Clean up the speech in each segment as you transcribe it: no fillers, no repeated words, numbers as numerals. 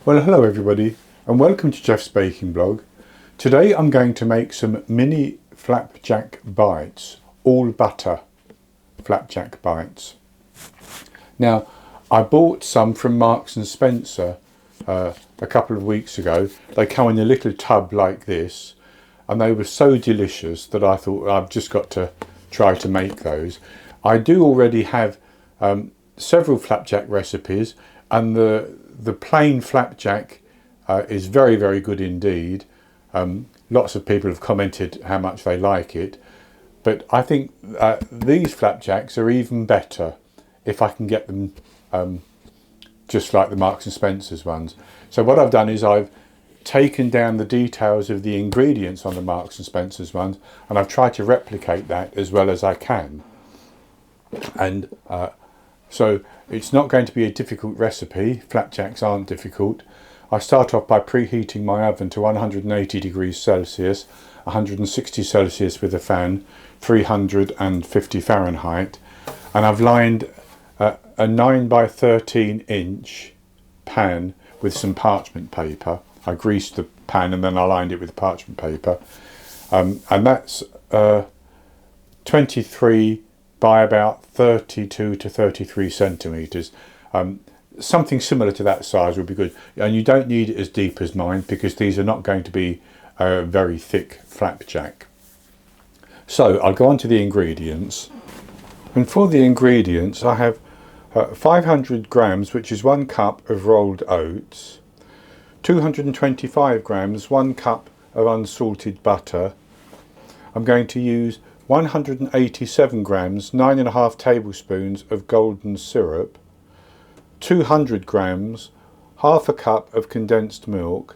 Well, hello everybody and welcome to Jeff's Baking Blog. Today I'm going to make some mini flapjack bites, all butter flapjack bites. Now, I bought some from Marks and Spencer a couple of weeks ago. They come in a little tub like this and they were so delicious that I thought I've just got to try to make those. I do already have several flapjack recipes, and the plain flapjack is very, very good indeed. Lots of people have commented how much they like it, but I think these flapjacks are even better if I can get them just like the Marks and Spencer's ones. So what I've done is I've taken down the details of the ingredients on the Marks and Spencer's ones, and I've tried to replicate that as well as I can. And so it's not going to be a difficult recipe. Flapjacks aren't difficult. I start off by preheating my oven to 180 degrees Celsius, 160 Celsius with a fan, 350 Fahrenheit, and I've lined a 9 by 13 inch pan with some parchment paper. I greased the pan and then I lined it with parchment paper, and that's 23 by about 32 to 33 centimetres. Something similar to that size would be good, and you don't need it as deep as mine because these are not going to be a very thick flapjack. So I'll go on to the ingredients, and for the ingredients I have 500 grams, which is 1 cup of rolled oats, 225 grams, 1 cup of unsalted butter. I'm going to use 187 grams, 9.5 tablespoons of golden syrup, 200 grams, half a cup of condensed milk,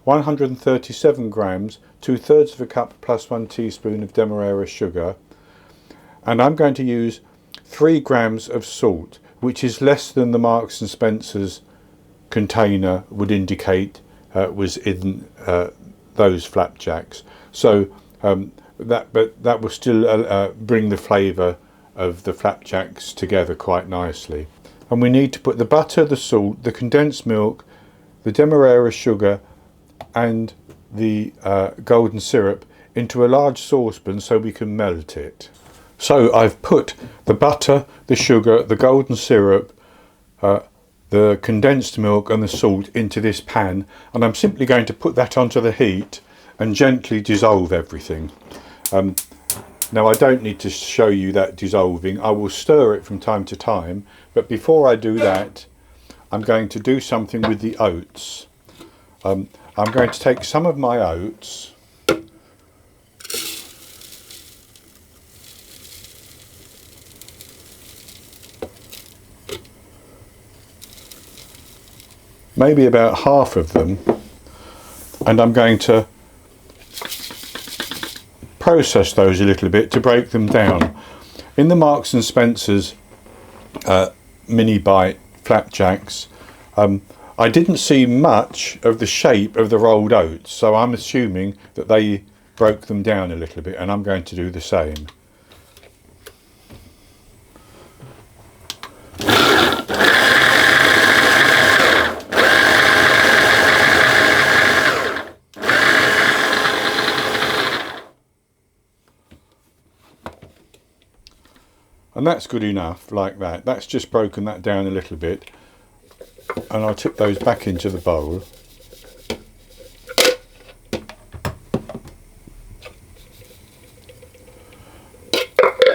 137 grams, 2/3 of a cup plus 1 teaspoon of demerara sugar, and I'm going to use 3 grams of salt, which is less than the Marks and Spencer's container would indicate was in those flapjacks. So that will still bring the flavour of the flapjacks together quite nicely. And we need to put the butter, the salt, the condensed milk, the demerara sugar and the golden syrup into a large saucepan so we can melt it. So I've put the butter, the sugar, the golden syrup, the condensed milk and the salt into this pan, and I'm simply going to put that onto the heat and gently dissolve everything. Now I don't need to show you that dissolving. I will stir it from time to time, but before I do that I'm going to do something with the oats. I'm going to take some of my oats maybe about half of them, and I'm going to process those a little bit to break them down. In the Marks and Spencer's mini bite flapjacks, I didn't see much of the shape of the rolled oats, so I'm assuming that they broke them down a little bit, and I'm going to do the same. And that's good enough, like that. That's just broken that down a little bit. And I'll tip those back into the bowl.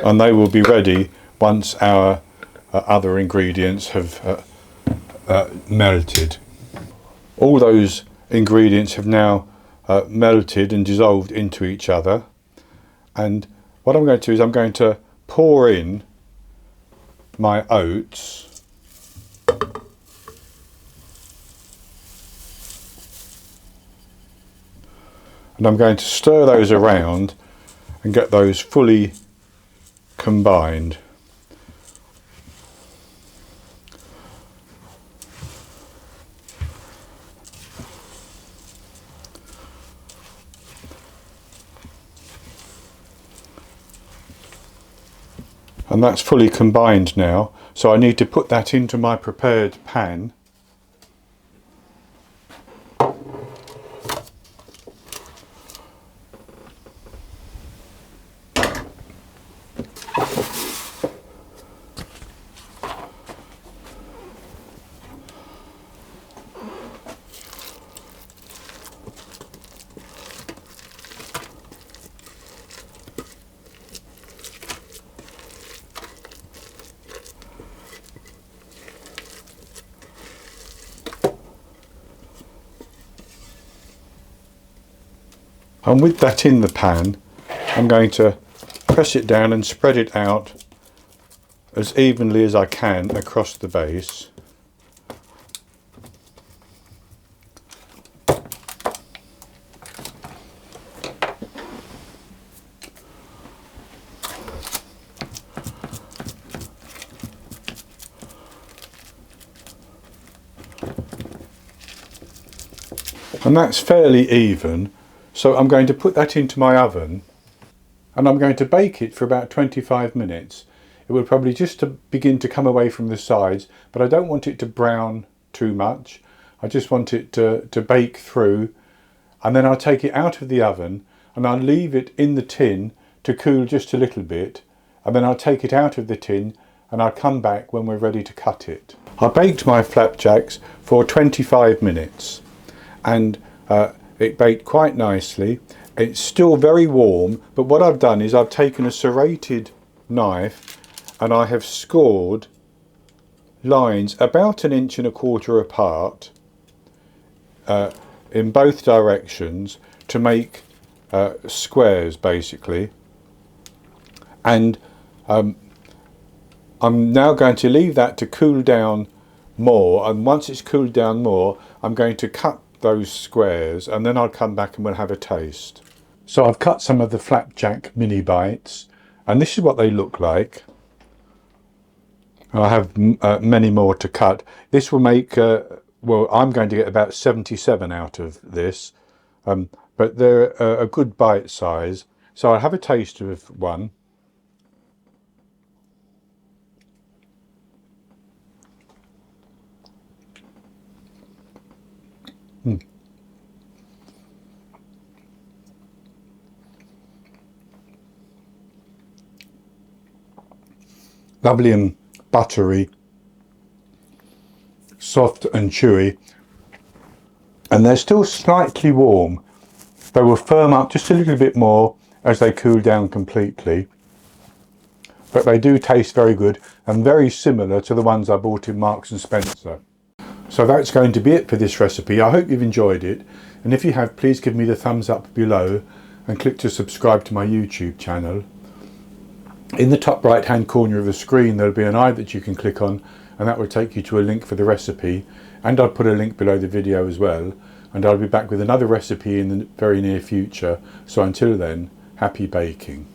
And they will be ready once our other ingredients have melted. All those ingredients have now melted and dissolved into each other. And what I'm going to do is I'm going to pour in my oats, and I'm going to stir those around and get those fully combined. And that's fully combined now, so I need to put that into my prepared pan. And with that in the pan, I'm going to press it down and spread it out as evenly as I can across the base. And that's fairly even, so I'm going to put that into my oven and I'm going to bake it for about 25 minutes. It will probably just to begin to come away from the sides, but I don't want it to brown too much. I just want it to bake through, and then I'll take it out of the oven and I'll leave it in the tin to cool just a little bit, and then I'll take it out of the tin and I'll come back when we're ready to cut it. I baked my flapjacks for 25 minutes and it baked quite nicely. It's still very warm, but what I've done is I've taken a serrated knife and I have scored lines about 1.25 inches apart in both directions to make squares basically. And I'm now going to leave that to cool down more, and once it's cooled down more I'm going to cut those squares and then I'll come back and we'll have a taste. So I've cut some of the flapjack mini bites and this is what they look like. I have many more to cut. This will make, well, I'm going to get about 77 out of this, but they're a good bite size. So I'll have a taste of one. Lovely and buttery, soft and chewy, and they're still slightly warm. They will firm up just a little bit more as they cool down completely, but they do taste very good and very similar to the ones I bought in Marks and Spencer. So that's going to be it for this recipe. I hope you've enjoyed it, and if you have, please give me the thumbs up below and click to subscribe to my YouTube channel. In the top right hand corner of the screen there'll be an eye that you can click on, and that will take you to a link for the recipe, and I'll put a link below the video as well, and I'll be back with another recipe in the very near future. So until then, happy baking.